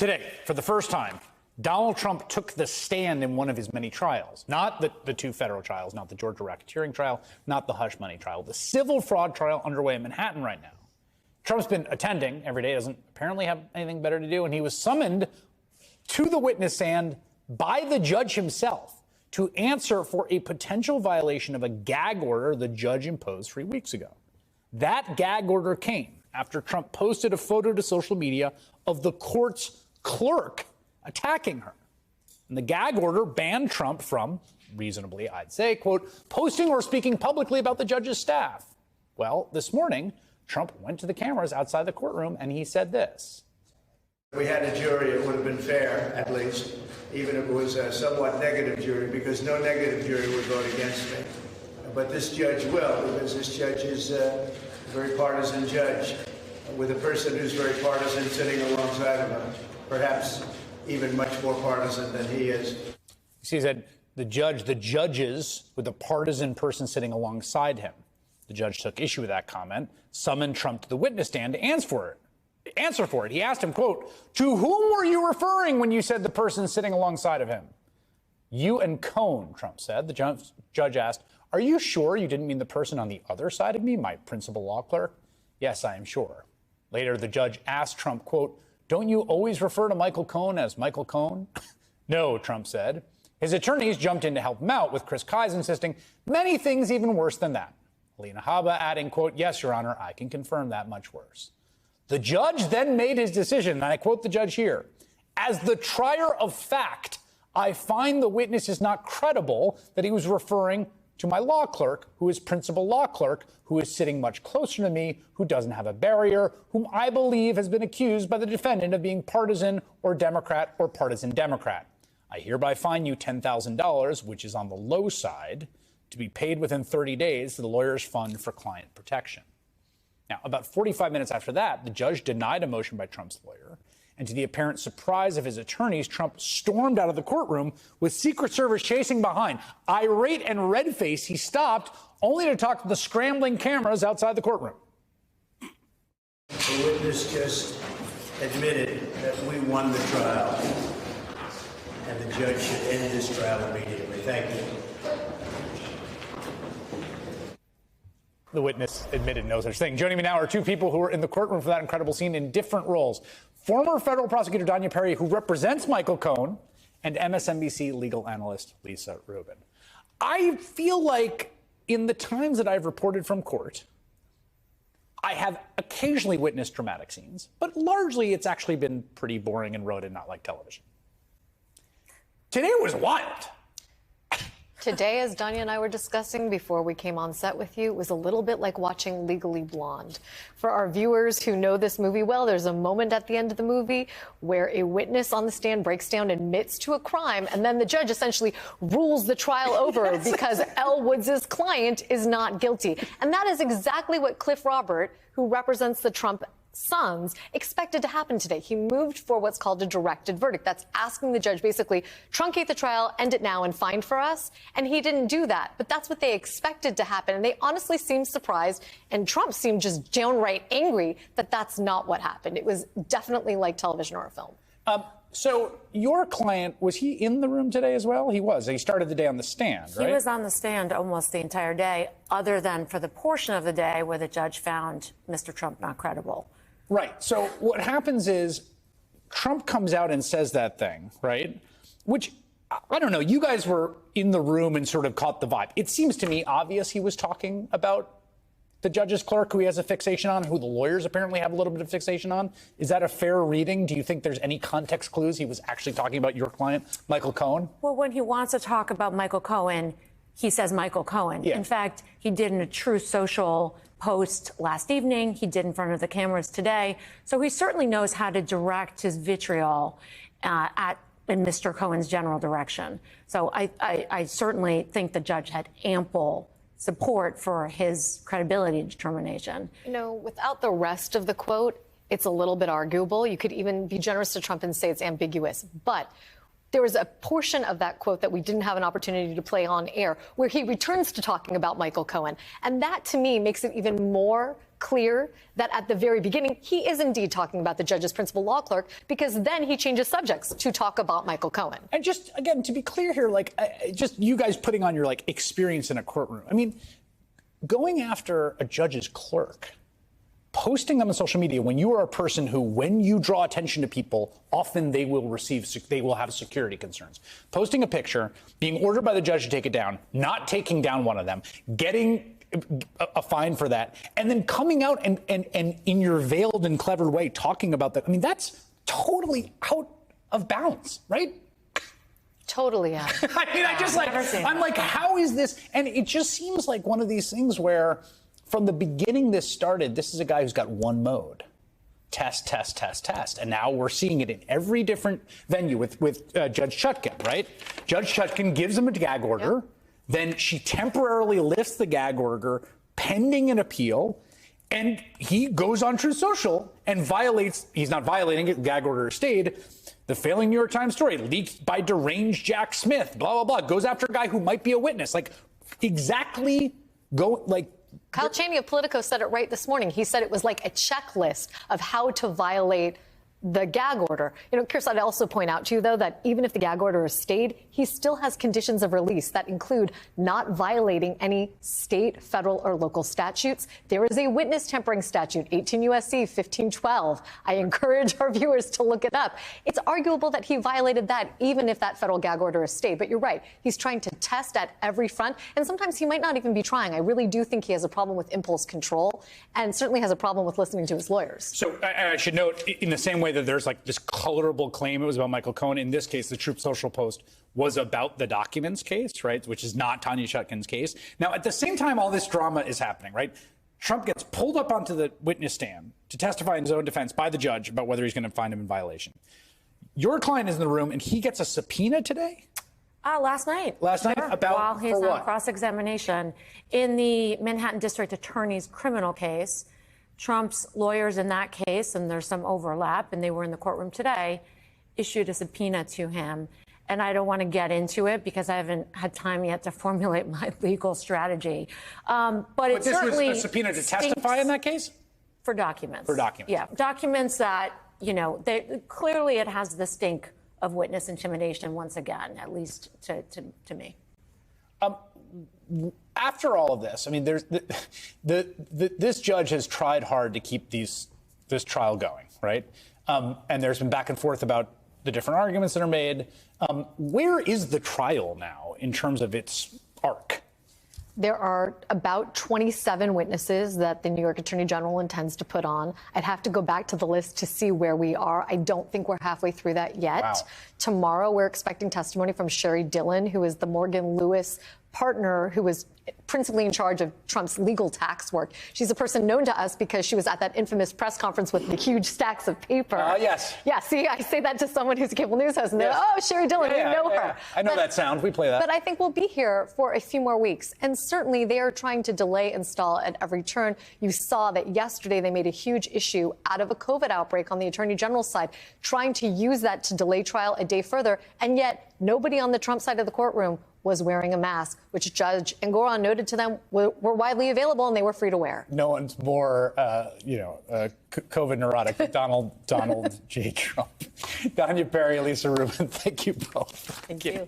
Today, for the first time, Donald Trump took the stand in one of his many trials. Not the two federal trials, not the Georgia racketeering trial, not the hush money trial, the civil fraud trial underway in Manhattan right now. Trump's been attending every day, doesn't apparently have anything better to do, and he was summoned to the witness stand by the judge himself to answer for a potential violation of a gag order the judge imposed 3 weeks ago. That gag order came after Trump posted a photo to social media of the court's clerk attacking her. And the gag order banned Trump from, reasonably, I'd say, quote, posting or speaking publicly about the judge's staff. Well, this morning, Trump went to the cameras outside the courtroom and he said this. If we had a jury, it would have been fair, at least, even if it was a somewhat negative jury, because no negative jury would vote against me. But this judge will, because this judge is a very partisan judge, with a person who's very partisan sitting alongside of him, perhaps even much more partisan than he is. He said the judges with a partisan person sitting alongside him. The judge took issue with that comment, summoned Trump to the witness stand to answer for it. He asked him, quote, to whom were you referring when you said the person sitting alongside of him? You and Cohn, Trump said. The judge asked, are you sure you didn't mean the person on the other side of me, my principal law clerk? Yes, I am sure. Later, the judge asked Trump, quote, don't you always refer to Michael Cohen as Michael Cohen? No, Trump said. His attorneys jumped in to help him out, with Chris Kise insisting many things even worse than that. Alina Habba adding, quote, yes, Your Honor, I can confirm that much worse. The judge then made his decision, and I quote the judge here, as the trier of fact, I find the witness is not credible that he was referring to my law clerk, who is principal law clerk, who is sitting much closer to me, who doesn't have a barrier, whom I believe has been accused by the defendant of being partisan or Democrat or partisan Democrat. I hereby fine you $10,000, which is on the low side, to be paid within 30 days to the lawyer's fund for client protection. Now, about 45 minutes after that, the judge denied a motion by Trump's lawyer. And to the apparent surprise of his attorneys, Trump stormed out of the courtroom with Secret Service chasing behind. Irate and red-faced, he stopped, only to talk to the scrambling cameras outside the courtroom. The witness just admitted that we won the trial, and the judge should end this trial immediately. Thank you. The witness admitted no such thing. Joining me now are two people who were in the courtroom for that incredible scene in different roles. Former federal prosecutor Danya Perry, who represents Michael Cohen, and MSNBC legal analyst Lisa Rubin. I feel like in the times that I've reported from court, I have occasionally witnessed dramatic scenes, but largely it's actually been pretty boring and rote and not like television. Today was wild. Today, as Danya and I were discussing before we came on set with you, was a little bit like watching Legally Blonde. For our viewers who know this movie well, there's a moment at the end of the movie where a witness on the stand breaks down, admits to a crime, and then the judge essentially rules the trial over because Elle Woods' client is not guilty. And that is exactly what Cliff Robert, who represents the Trump sons, expected to happen today. He moved for what's called a directed verdict. That's asking the judge basically truncate the trial, end it now, and fine for us. And he didn't do that. But that's what they expected to happen. And they honestly seemed surprised. And Trump seemed just downright angry that that's not what happened. It was definitely like television or a film. So your client, was he in the room today as well? He was. He started the day on the stand, right? He was on the stand almost the entire day, other than for the portion of the day where the judge found Mr. Trump not credible. Right. So what happens is Trump comes out and says that thing, right? Which, I don't know, you guys were in the room and sort of caught the vibe. It seems to me obvious he was talking about the judge's clerk, who he has a fixation on, who the lawyers apparently have a little bit of fixation on. Is that a fair reading? Do you think there's any context clues he was actually talking about your client, Michael Cohen? Well, when he wants to talk about Michael Cohen, he says Michael Cohen. Yeah. In fact, he did in a True Social post last evening. He did in front of the cameras today. So he certainly knows how to direct his vitriol in Mr. Cohen's general direction. So I certainly think the judge had ample support for his credibility determination. You know, without the rest of the quote, it's a little bit arguable. You could even be generous to Trump and say it's ambiguous. But there was a portion of that quote that we didn't have an opportunity to play on air where he returns to talking about Michael Cohen. And that, to me, makes it even more clear that at the very beginning, he is indeed talking about the judge's principal law clerk, because then he changes subjects to talk about Michael Cohen. And just, again, to be clear here, like, just you guys putting on your, like, experience in a courtroom. I mean, going after a judge's clerk, posting them on social media when you are a person who, when you draw attention to people, often they will have security concerns. Posting a picture, being ordered by the judge to take it down, not taking down one of them, getting a fine for that, and then coming out and in your veiled and clever way talking about that. I mean, that's totally out of bounds, right? Totally out. I mean, I'm like, how is this? And it just seems like one of these things where from the beginning this started, this is a guy who's got one mode. Test, test, test, test. And now we're seeing it in every different venue with Judge Chutkan, right? Judge Chutkan gives him a gag order. Yep. Then she temporarily lifts the gag order pending an appeal. And he goes on Truth Social and he's not violating it, the gag order stayed. The failing New York Times story leaked by deranged Jack Smith, blah, blah, blah, goes after a guy who might be a witness. Like, exactly Kyle Chaney of Politico said it right this morning. He said it was like a checklist of how to violate the gag order. You know, Kirsten, I'd also point out to you, though, that even if the gag order is stayed, he still has conditions of release that include not violating any state, federal, or local statutes. There is a witness tampering statute, 18 U.S.C. 1512. I encourage our viewers to look it up. It's arguable that he violated that even if that federal gag order is stayed. But you're right. He's trying to test at every front. And sometimes he might not even be trying. I really do think he has a problem with impulse control and certainly has a problem with listening to his lawyers. So I should note, in the same way that there's like this colorable claim it was about Michael Cohen, in this case, the Truth Social post was about the documents case, right, which is not Tanya Chutkan's case. Now, at the same time all this drama is happening, right, Trump gets pulled up onto the witness stand to testify in his own defense by the judge about whether he's going to find him in violation. Your client is in the room, and he gets a subpoena today? Last night. Last night? About while he's for on what? Cross-examination in the Manhattan District Attorney's criminal case. Trump's lawyers in that case, and there's some overlap, and they were in the courtroom today, issued a subpoena to him. And I don't want to get into it because I haven't had time yet to formulate my legal strategy. But it this certainly was a subpoena to testify in that case? For documents. For documents. Yeah, documents that, you know, clearly it has the stink of witness intimidation once again, at least to me. After all of this, I mean, there's this judge has tried hard to keep this trial going, right? And there's been back and forth about the different arguments that are made. Where is the trial now in terms of its arc? There are about 27 witnesses that the New York Attorney General intends to put on. I'd have to go back to the list to see where we are. I don't think we're halfway through that yet. Wow. Tomorrow, we're expecting testimony from Sherry Dillon, who is the Morgan Lewis partner who was principally in charge of Trump's legal tax work. She's a person known to us because she was at that infamous press conference with the huge stacks of paper. Yes. Yeah, see, I say that to someone who's a cable news host, and they're, Yes. oh, Sherry Dillon, we know her. I know that sound. We play that. But I think we'll be here for a few more weeks. And certainly they are trying to delay and stall at every turn. You saw that yesterday they made a huge issue out of a COVID outbreak on the Attorney General's side, trying to use that to delay trial a day further. And yet nobody on the Trump side of the courtroom was wearing a mask, which Judge Engoron noted to them were widely available and they were free to wear. No one's more, COVID neurotic than Donald J. Trump. Danya Perry, Lisa Rubin, thank you both. Thank you.